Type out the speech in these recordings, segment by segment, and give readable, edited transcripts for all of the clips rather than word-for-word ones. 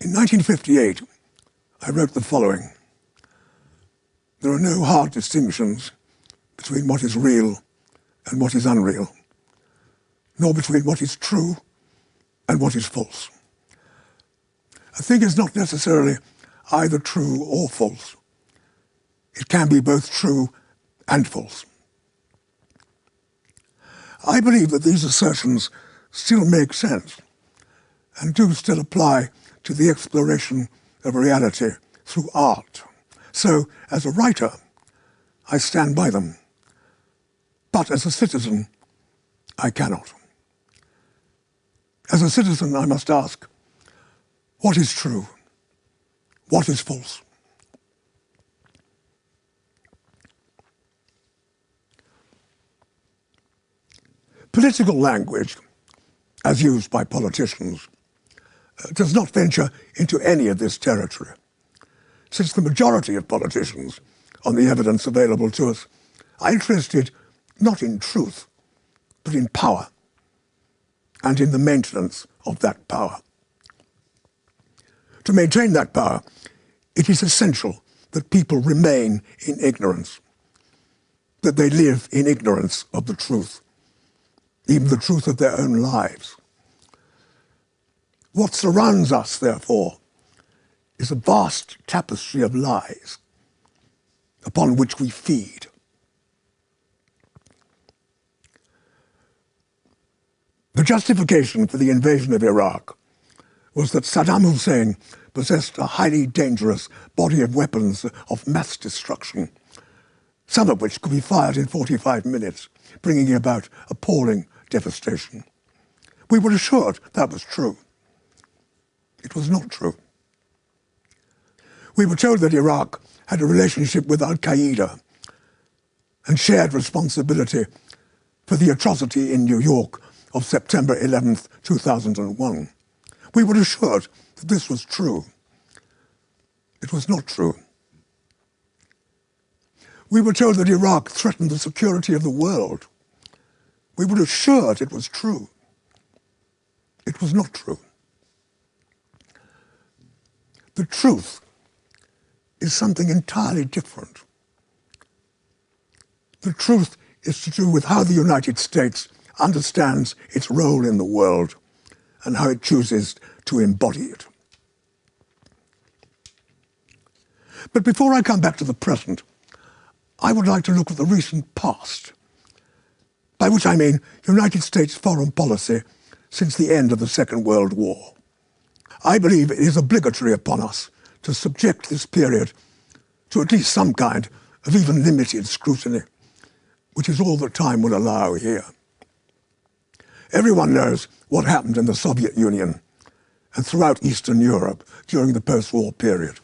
In 1958, I wrote the following: "There are no hard distinctions between what is real and what is unreal, nor between what is true and what is false. A thing is not necessarily either true or false. It can be both true and false." I believe that these assertions still make sense and do still apply to the exploration of reality through art. So, as a writer, I stand by them. But as a citizen, I cannot. As a citizen, I must ask, what is true? What is false? Political language, as used by politicians, does not venture into any of this territory, since the majority of politicians, on the evidence available to us, are interested not in truth, but in power, and in the maintenance of that power. To maintain that power, it is essential that people remain in ignorance, that they live in ignorance of the truth, even the truth of their own lives. What surrounds us, therefore, is a vast tapestry of lies upon which we feed. The justification for the invasion of Iraq was that Saddam Hussein possessed a highly dangerous body of weapons of mass destruction, some of which could be fired in 45 minutes, bringing about appalling devastation. We were assured that was true. It was not true. We were told that Iraq had a relationship with Al-Qaeda and shared responsibility for the atrocity in New York of September 11th, 2001. We were assured that this was true. It was not true. We were told that Iraq threatened the security of the world. We were assured it was true. It was not true. The truth is something entirely different. The truth is to do with how the United States understands its role in the world and how it chooses to embody it. But before I come back to the present, I would like to look at the recent past, by which I mean United States foreign policy since the end of the Second World War. I believe it is obligatory upon us to subject this period to at least some kind of even limited scrutiny, which is all that time will allow here. Everyone knows what happened in the Soviet Union and throughout Eastern Europe during the post-war period.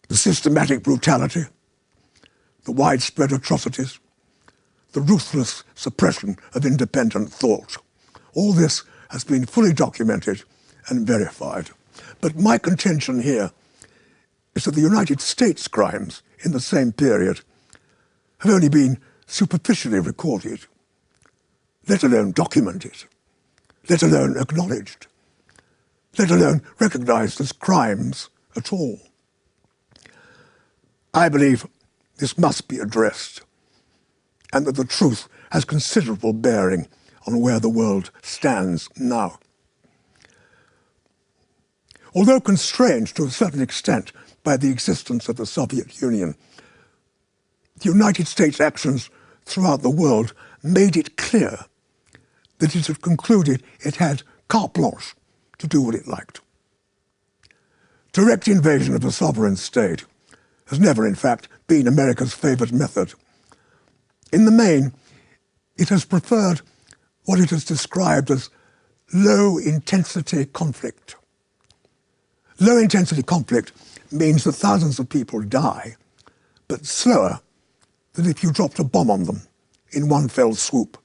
The systematic brutality, the widespread atrocities, the ruthless suppression of independent thought. All this has been fully documented and verified. But my contention here is that the United States crimes in the same period have only been superficially recorded, let alone documented, let alone acknowledged, let alone recognized as crimes at all. I believe this must be addressed, and that the truth has considerable bearing on where the world stands now. Although constrained to a certain extent by the existence of the Soviet Union, the United States' actions throughout the world made it clear that it had concluded it had carte blanche to do what it liked. Direct invasion of a sovereign state has never, in fact, been America's favored method. In the main, it has preferred what it has described as low-intensity conflict. Low-intensity conflict means that thousands of people die, but slower than if you dropped a bomb on them in one fell swoop.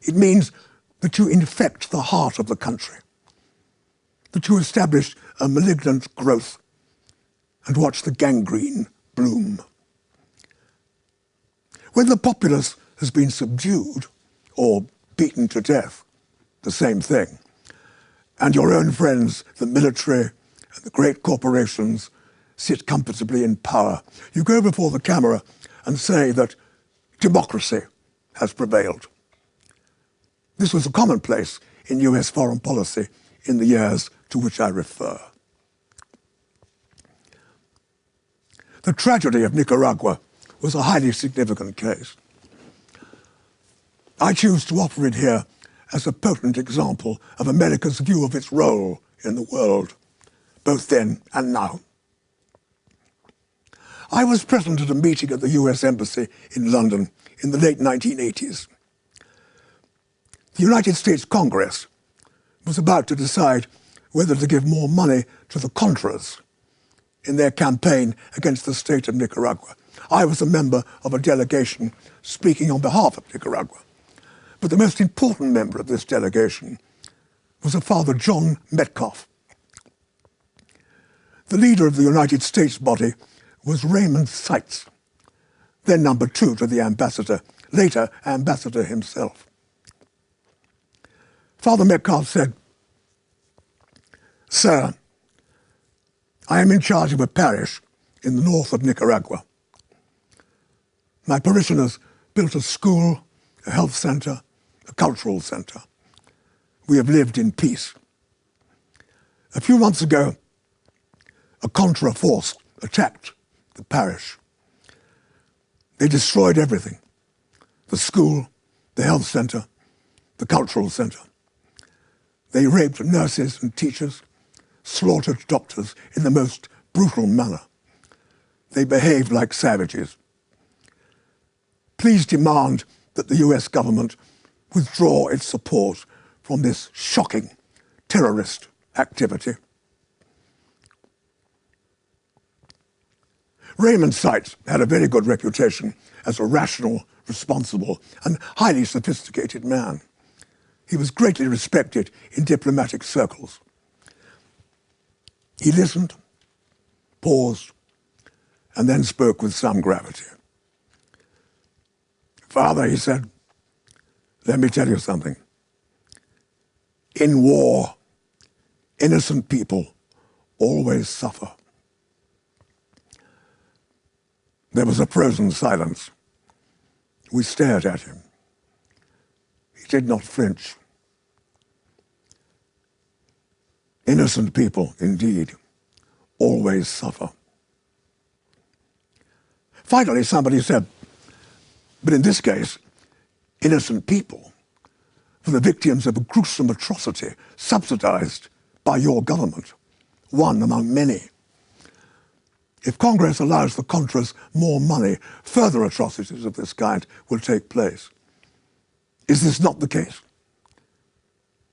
It means that you infect the heart of the country, that you establish a malignant growth and watch the gangrene bloom. When the populace has been subdued or beaten to death, the same thing, and your own friends, the military and the great corporations, sit comfortably in power. You go before the camera and say that democracy has prevailed. This was a commonplace in US foreign policy in the years to which I refer. The tragedy of Nicaragua was a highly significant case. I choose to offer it here as a potent example of America's view of its role in the world, both then and now. I was present at a meeting at the US Embassy in London in the late 1980s. The United States Congress was about to decide whether to give more money to the Contras in their campaign against the state of Nicaragua. I was a member of a delegation speaking on behalf of Nicaragua. But the most important member of this delegation was a Father John Metcalf. The leader of the United States body was Raymond Seitz, then number 2 to the ambassador, later ambassador himself. Father Metcalf said, "Sir, I am in charge of a parish in the north of Nicaragua. My parishioners built a school, a health center, a cultural center. We have lived in peace. A few months ago, a Contra force attacked the parish. They destroyed everything: the school, the health center, the cultural center. They raped nurses and teachers, slaughtered doctors in the most brutal manner. They behaved like savages. Please demand that the US government withdraw its support from this shocking terrorist activity." Raymond Seitz had a very good reputation as a rational, responsible, and highly sophisticated man. He was greatly respected in diplomatic circles. He listened, paused, and then spoke with some gravity. "Father," he said, "let me tell you something. In war, innocent people always suffer." There was a frozen silence. We stared at him. He did not flinch. Innocent people, indeed, always suffer. Finally, somebody said, "But in this case, innocent people were the victims of a gruesome atrocity subsidized by your government, one among many. If Congress allows the Contras more money, further atrocities of this kind will take place. Is this not the case?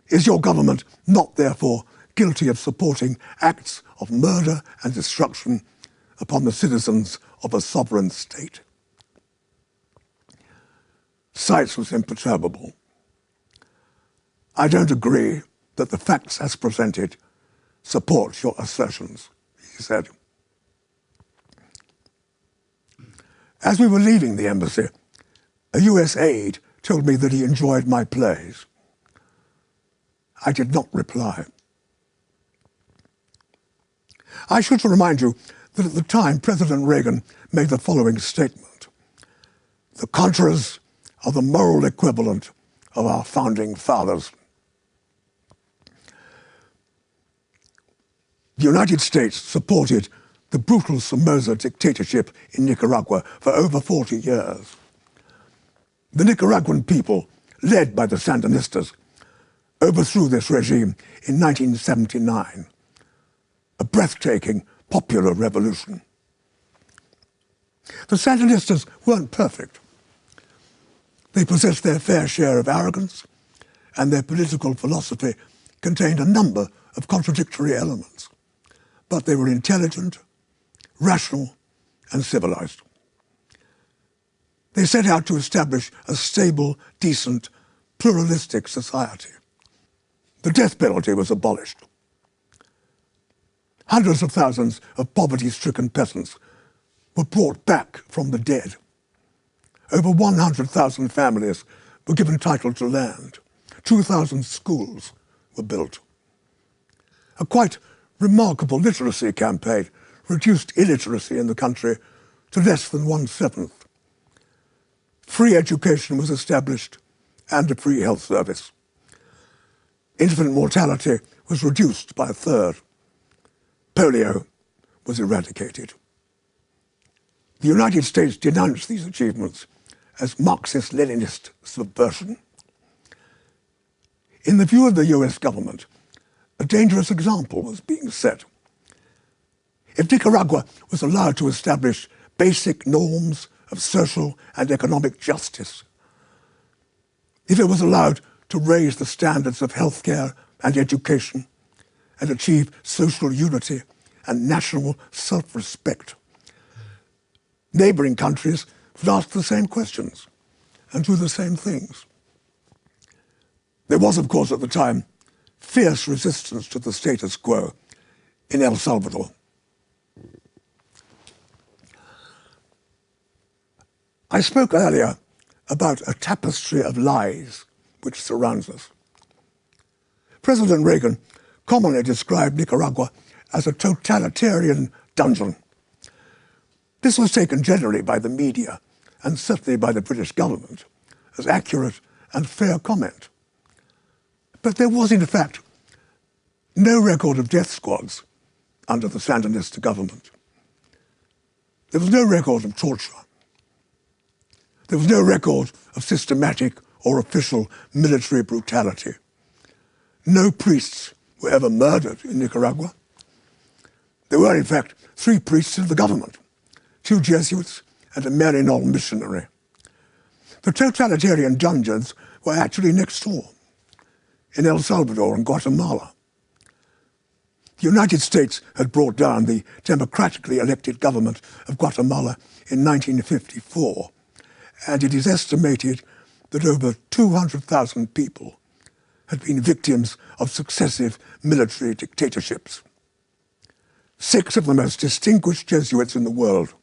Is your government not, therefore, guilty of supporting acts of murder and destruction upon the citizens of a sovereign state?" Seitz was imperturbable. "I don't agree that the facts as presented support your assertions," he said. As we were leaving the embassy, a US aide told me that he enjoyed my plays. I did not reply. I should remind you that at the time President Reagan made the following statement: "The Contras are the moral equivalent of our founding fathers." The United States supported the brutal Somoza dictatorship in Nicaragua for over 40 years. The Nicaraguan people, led by the Sandinistas, overthrew this regime in 1979, a breathtaking popular revolution. The Sandinistas weren't perfect. They possessed their fair share of arrogance, and their political philosophy contained a number of contradictory elements. But they were intelligent, rational, and civilized. They set out to establish a stable, decent, pluralistic society. The death penalty was abolished. Hundreds of thousands of poverty-stricken peasants were brought back from the dead. Over 100,000 families were given title to land. 2,000 schools were built. A quite remarkable literacy campaign reduced illiteracy in the country to less than 1/7. Free education was established and a free health service. Infant mortality was reduced by 1/3. Polio was eradicated. The United States denounced these achievements as Marxist-Leninist subversion. In the view of the US government, a dangerous example was being set. If Nicaragua was allowed to establish basic norms of social and economic justice, if it was allowed to raise the standards of healthcare and education and achieve social unity and national self-respect, neighboring countries would ask the same questions and do the same things. There was, of course, at the time, fierce resistance to the status quo in El Salvador. I spoke earlier about a tapestry of lies which surrounds us. President Reagan commonly described Nicaragua as a totalitarian dungeon. This was taken generally by the media, and certainly by the British government, as accurate and fair comment. But there was, in fact, no record of death squads under the Sandinista government. There was no record of torture. There was no record of systematic or official military brutality. No priests were ever murdered in Nicaragua. There were, in fact, 3 priests in the government, 2 Jesuits and a Maryknoll missionary. The totalitarian dungeons were actually next door, in El Salvador and Guatemala. The United States had brought down the democratically elected government of Guatemala in 1954, and it is estimated that over 200,000 people had been victims of successive military dictatorships. 6 of the most distinguished Jesuits in the world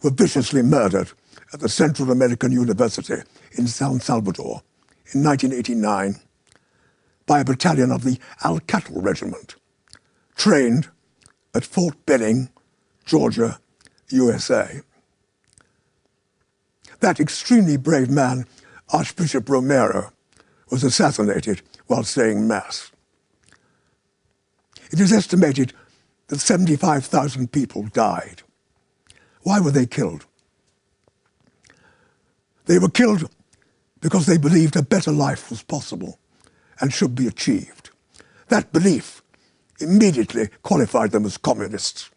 were viciously murdered at the Central American University in San Salvador in 1989 by a battalion of the Alcatl Regiment, trained at Fort Benning, Georgia, USA. That extremely brave man, Archbishop Romero, was assassinated while saying Mass. It is estimated that 75,000 people died. Why were they killed? They were killed because they believed a better life was possible and should be achieved. That belief immediately qualified them as communists.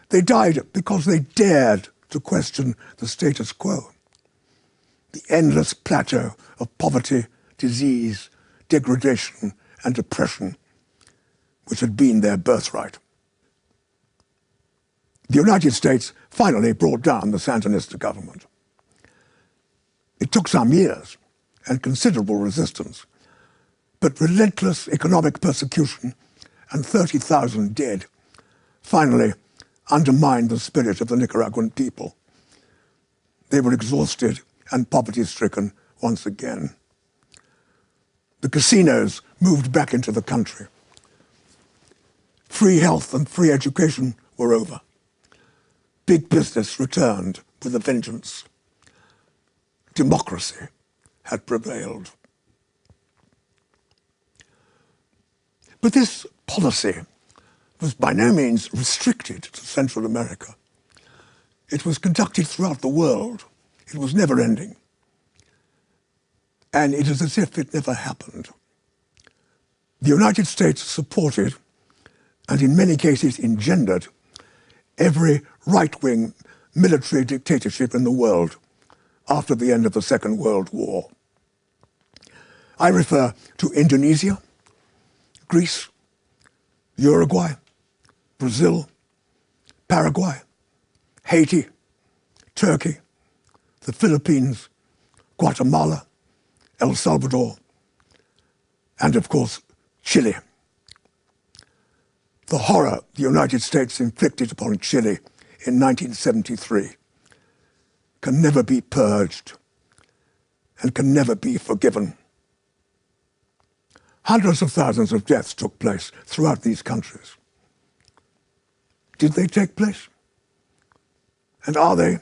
They died because they dared to question the status quo, the endless plateau of poverty, disease, degradation, and oppression, which had been their birthright. The United States finally brought down the Sandinista government. It took some years and considerable resistance, but relentless economic persecution and 30,000 dead finally undermined the spirit of the Nicaraguan people. They were exhausted and poverty-stricken once again. The casinos moved back into the country. Free health and free education were over. Big business returned with a vengeance. Democracy had prevailed. But this policy was by no means restricted to Central America. It was conducted throughout the world. It was never-ending. And it is as if it never happened. The United States supported, and in many cases engendered, every right-wing military dictatorship in the world after the end of the Second World War. I refer to Indonesia, Greece, Uruguay, Brazil, Paraguay, Haiti, Turkey, the Philippines, Guatemala, El Salvador, and of course, Chile. The horror the United States inflicted upon Chile in 1973 can never be purged and can never be forgiven. Hundreds of thousands of deaths took place throughout these countries. Did they take place? And are they,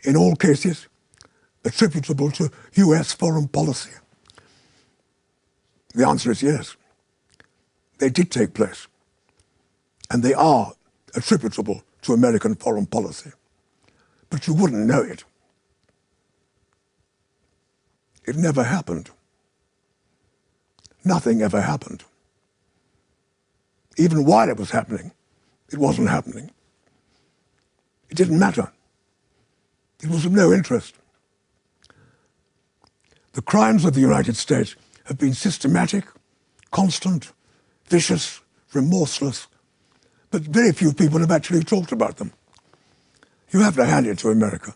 in all cases, attributable to US foreign policy? The answer is yes. They did take place. And they are attributable to American foreign policy. But you wouldn't know it. It never happened. Nothing ever happened. Even while it was happening, it wasn't happening. It didn't matter. It was of no interest. The crimes of the United States have been systematic, constant, vicious, remorseless, but very few people have actually talked about them. You have to hand it to America.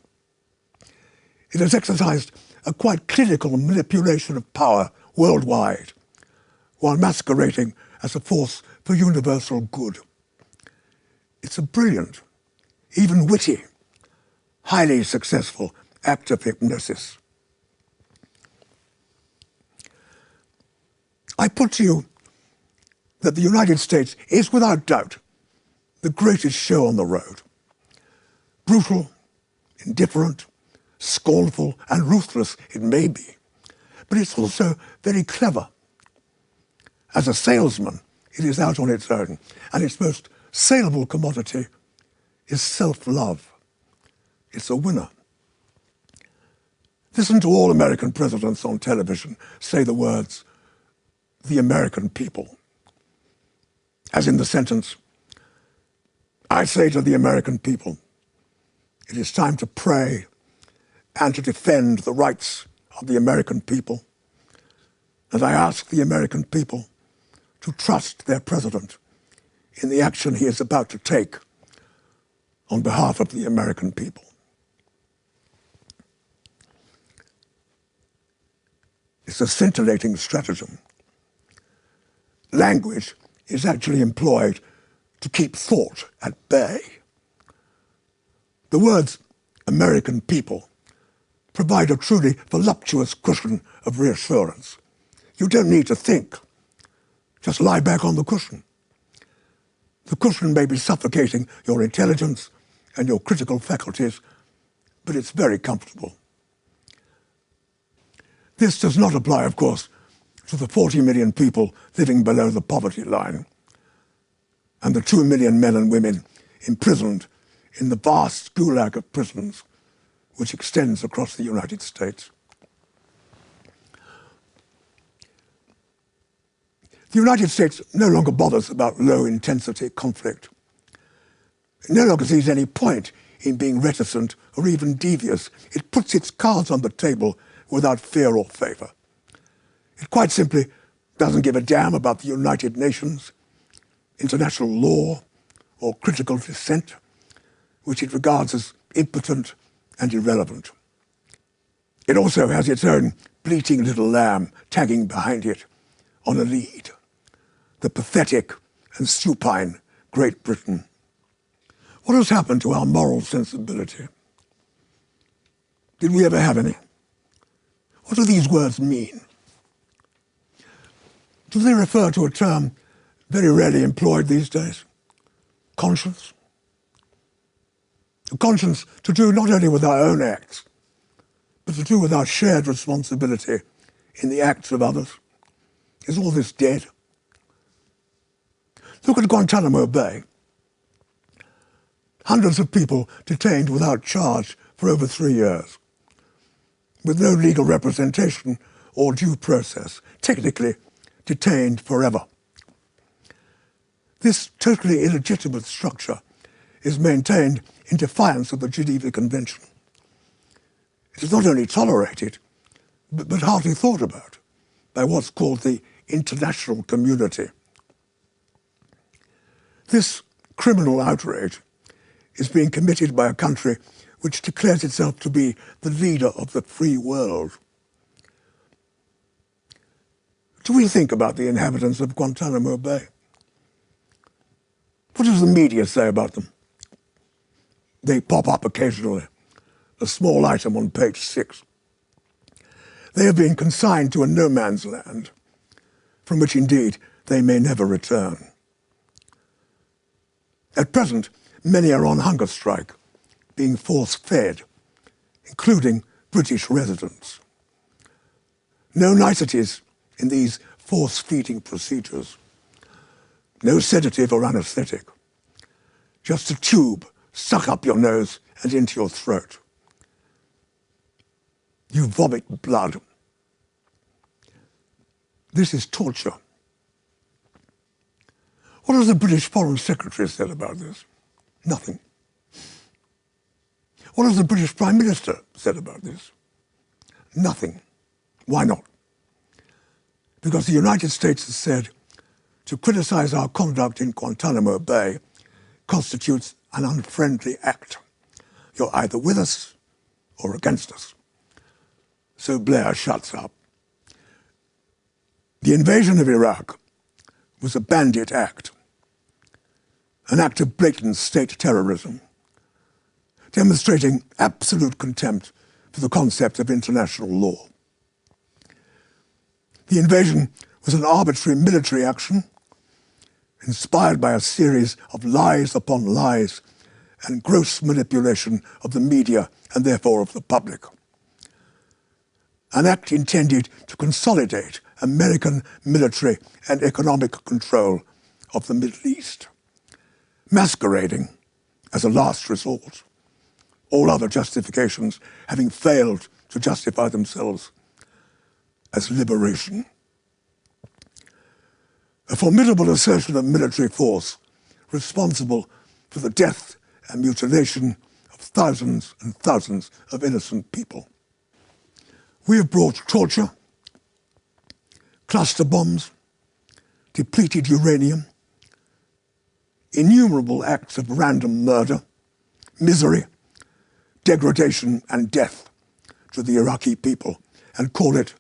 It has exercised a quite clinical manipulation of power worldwide, while masquerading as a force for universal good. It's a brilliant, even witty, highly successful act of hypnosis. I put to you that the United States is without doubt the greatest show on the road. Brutal, indifferent, scornful, and ruthless it may be, but it's also very clever. As a salesman, it is out on its own, and its most saleable commodity is self-love. It's a winner. Listen to all American presidents on television say the words, "the American people." As in the sentence, "I say to the American people, it is time to pray and to defend the rights of the American people. And I ask the American people to trust their president in the action he is about to take on behalf of the American people." It's a scintillating stratagem. Language is actually employed to keep thought at bay. The words American people provide a truly voluptuous cushion of reassurance. You don't need to think. Just lie back on the cushion. The cushion may be suffocating your intelligence and your critical faculties, but it's very comfortable. This does not apply, of course, to the 40 million people living below the poverty line and the 2 million men and women imprisoned in the vast gulag of prisons which extends across the United States. The United States no longer bothers about low-intensity conflict. It no longer sees any point in being reticent or even devious. It puts its cards on the table without fear or favor. It quite simply doesn't give a damn about the United Nations, international law, or critical dissent, which it regards as impotent and irrelevant. It also has its own bleating little lamb tagging behind it on a lead, the pathetic and supine Great Britain. What has happened to our moral sensibility? Did we ever have any? What do these words mean? Do they refer to a term very rarely employed these days? Conscience? A conscience to do not only with our own acts, but to do with our shared responsibility in the acts of others. Is all this dead? Look at Guantanamo Bay. Hundreds of people detained without charge for over 3 years, with no legal representation or due process, technically detained forever. This totally illegitimate structure is maintained in defiance of the Geneva Convention. It is not only tolerated, but hardly thought about by what's called the international community. This criminal outrage is being committed by a country which declares itself to be the leader of the free world. Do we think about the inhabitants of Guantanamo Bay? What does the media say about them? They pop up occasionally, a small item on page 6. They have been consigned to a no-man's land from which indeed they may never return. At present, many are on hunger strike, being force-fed, including British residents. No niceties in these force-feeding procedures. No sedative or anaesthetic. Just a tube stuck up your nose and into your throat. You vomit blood. This is torture. What has the British Foreign Secretary said about this? Nothing. What has the British Prime Minister said about this? Nothing. Why not? Because the United States has said to criticize our conduct in Guantanamo Bay constitutes an unfriendly act. You're either with us or against us. So Blair shuts up. The invasion of Iraq was a bandit act, an act of blatant state terrorism, demonstrating absolute contempt for the concept of international law. The invasion was an arbitrary military action inspired by a series of lies upon lies and gross manipulation of the media and therefore of the public. An act intended to consolidate American military and economic control of the Middle East, masquerading as a last resort, all other justifications having failed to justify themselves as liberation. A formidable assertion of military force responsible for the death and mutilation of thousands and thousands of innocent people. We have brought torture, cluster bombs, depleted uranium, innumerable acts of random murder, misery, degradation and death to the Iraqi people and call it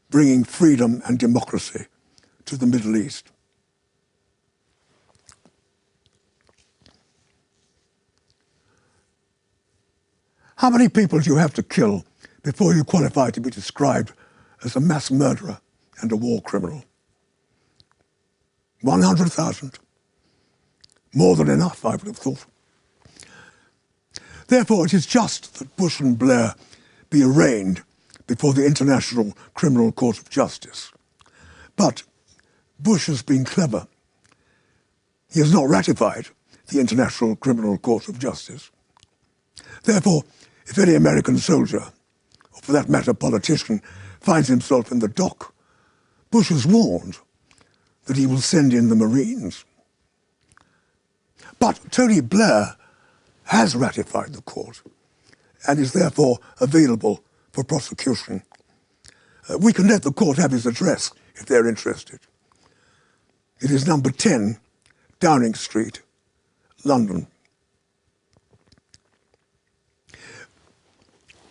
bringing freedom and democracy to the Middle East. How many people do you have to kill before you qualify to be described as a mass murderer and a war criminal? 100,000. More than enough, I would have thought. Therefore, it is just that Bush and Blair be arraigned before the International Criminal Court of Justice. But Bush has been clever. He has not ratified the International Criminal Court of Justice. Therefore, if any American soldier, or for that matter politician, finds himself in the dock, Bush has warned that he will send in the Marines. But Tony Blair has ratified the court and is therefore available for prosecution. We can let the court have his address if they're interested. It is number 10, Downing Street, London.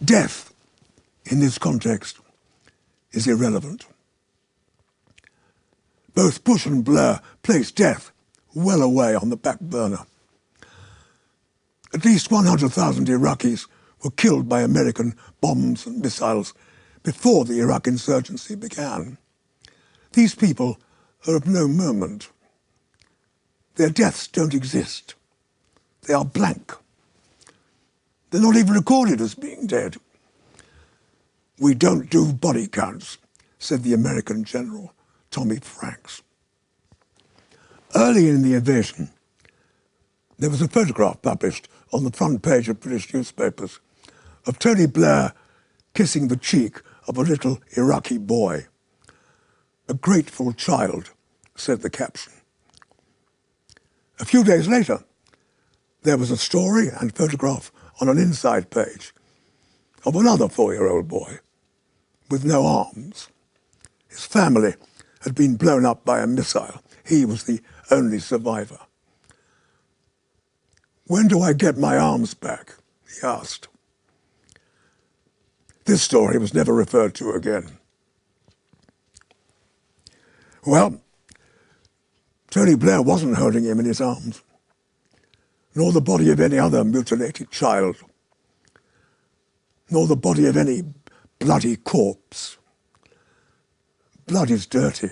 Death, in this context, is irrelevant. Both Bush and Blair place death well away on the back burner. At least 100,000 Iraqis were killed by American bombs and missiles before the Iraq insurgency began. These people are of no moment. Their deaths don't exist. They are blank. They're not even recorded as being dead. We don't do body counts, said the American general, Tommy Franks. Early in the invasion, there was a photograph published on the front page of British newspapers of Tony Blair kissing the cheek of a little Iraqi boy. A grateful child, said the caption. A few days later, there was a story and photograph on an inside page of another 4-year-old boy with no arms. His family had been blown up by a missile. He was the only survivor. "When do I get my arms back?" he asked. This story was never referred to again. Well, Tony Blair wasn't holding him in his arms, nor the body of any other mutilated child, nor the body of any bloody corpse. Blood is dirty.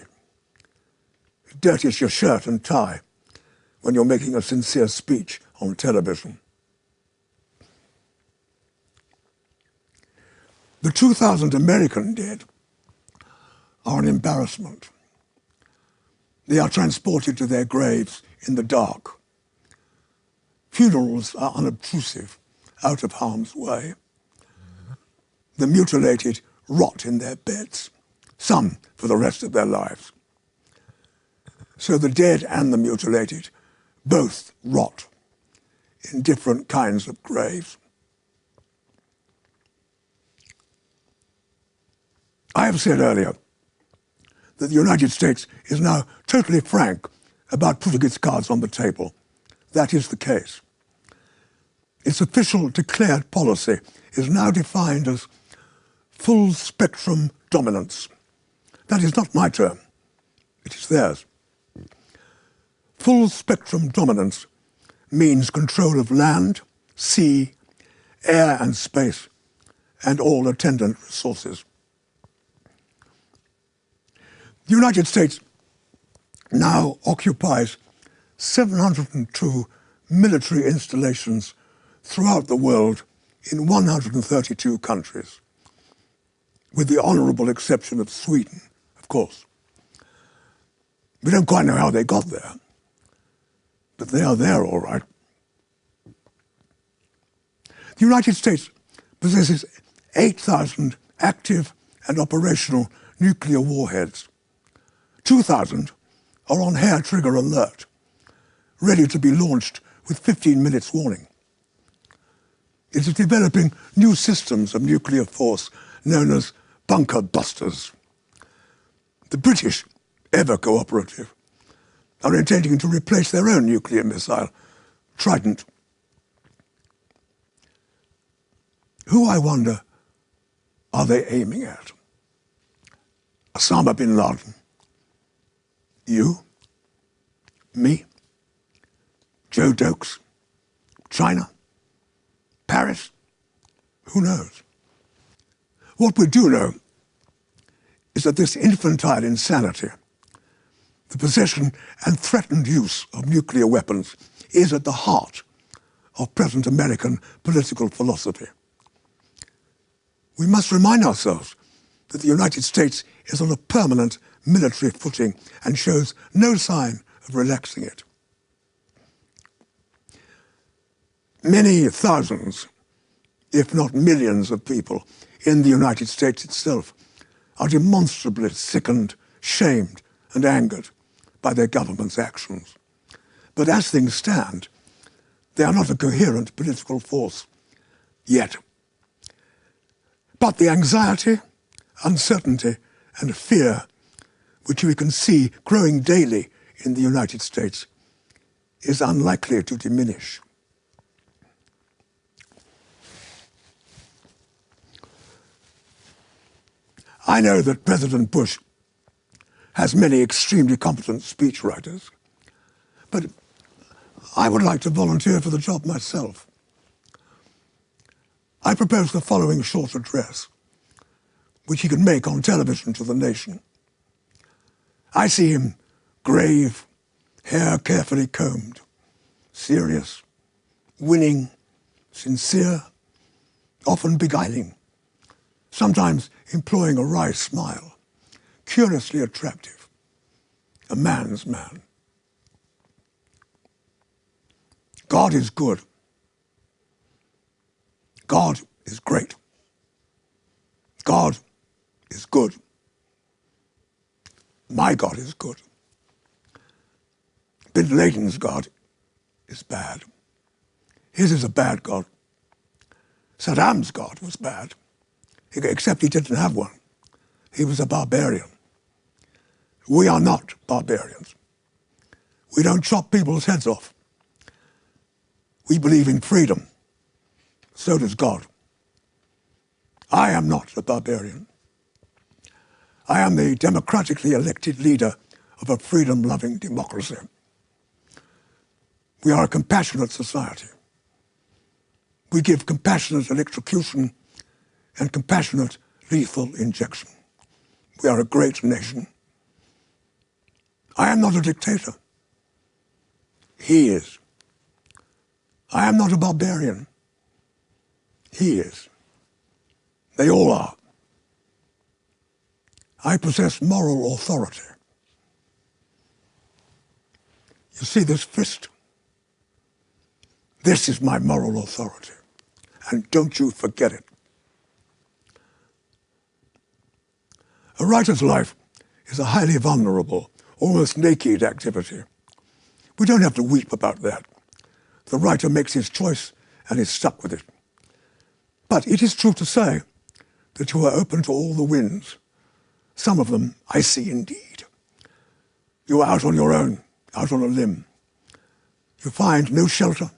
dirties your shirt and tie when you're making a sincere speech on television. The 2,000 American dead are an embarrassment. They are transported to their graves in the dark. Funerals are unobtrusive, out of harm's way. The mutilated rot in their beds, some for the rest of their lives. So the dead and the mutilated both rot in different kinds of graves. I have said earlier that the United States is now totally frank about putting its cards on the table. That is the case. Its official declared policy is now defined as full spectrum dominance. That is not my term. It is theirs. Full spectrum dominance means control of land, sea, air and space, and all attendant resources. The United States now occupies 702 military installations throughout the world in 132 countries, with the honourable exception of Sweden, of course. We don't quite know how they got there, but they are there all right. The United States possesses 8,000 active and operational nuclear warheads. 2,000 are on hair-trigger alert, ready to be launched with 15 minutes warning. It is developing new systems of nuclear force known as bunker busters. The British, ever cooperative, are intending to replace their own nuclear missile, Trident. Who, I wonder, are they aiming at? Osama bin Laden. You? Me? Joe Dokes? China? Paris? Who knows? What we do know is that this infantile insanity, the possession and threatened use of nuclear weapons, is at the heart of present American political philosophy. We must remind ourselves that the United States is on a permanent military footing and shows no sign of relaxing it. Many thousands, if not millions of people in the United States itself are demonstrably sickened, shamed and angered by their government's actions. But as things stand, they are not a coherent political force yet. But the anxiety, uncertainty and fear which we can see growing daily in the United States is unlikely to diminish. I know that President Bush has many extremely competent speechwriters, but I would like to volunteer for the job myself. I propose the following short address, which he can make on television to the nation. I see him grave, hair carefully combed, serious, winning, sincere, often beguiling, sometimes employing a wry smile, curiously attractive, a man's man. God is good. God is great. God is good. My God is good. Bin Laden's God is bad. His is a bad God. Saddam's God was bad, except he didn't have one. He was a barbarian. We are not barbarians. We don't chop people's heads off. We believe in freedom. So does God. I am not a barbarian. I am the democratically elected leader of a freedom-loving democracy. We are a compassionate society. We give compassionate electrocution and compassionate lethal injection. We are a great nation. I am not a dictator. He is. I am not a barbarian. He is. They all are. I possess moral authority. You see this fist? This is my moral authority. And don't you forget it. A writer's life is a highly vulnerable, almost naked activity. We don't have to weep about that. The writer makes his choice and is stuck with it. But it is true to say that you are open to all the winds. Some of them icy indeed. You are out on your own, out on a limb. You find no shelter,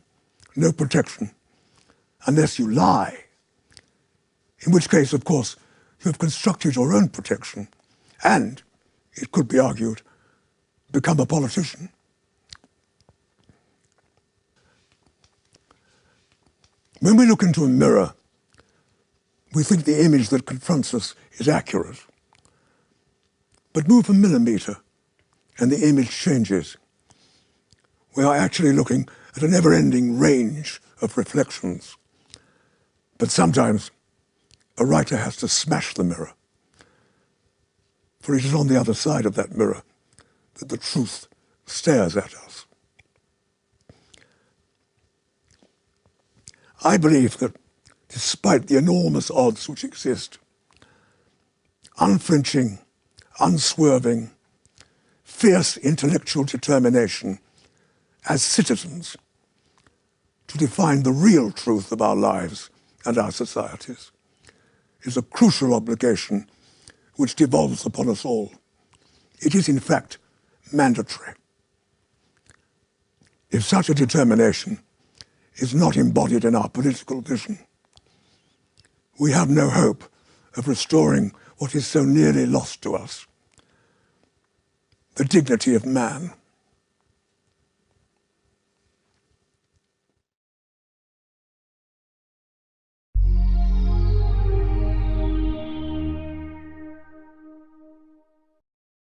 no protection, unless you lie. In which case, of course, you have constructed your own protection and, it could be argued, become a politician. When we look into a mirror, we think the image that confronts us is accurate. But move a millimeter and the image changes. We are actually looking at a never-ending range of reflections. But sometimes a writer has to smash the mirror, for it is on the other side of that mirror that the truth stares at us. I believe that despite the enormous odds which exist, unflinching, unswerving, fierce intellectual determination as citizens to define the real truth of our lives and our societies is a crucial obligation which devolves upon us all. It is, in fact, mandatory. If such a determination is not embodied in our political vision, we have no hope of restoring what is so nearly lost to us, the dignity of man.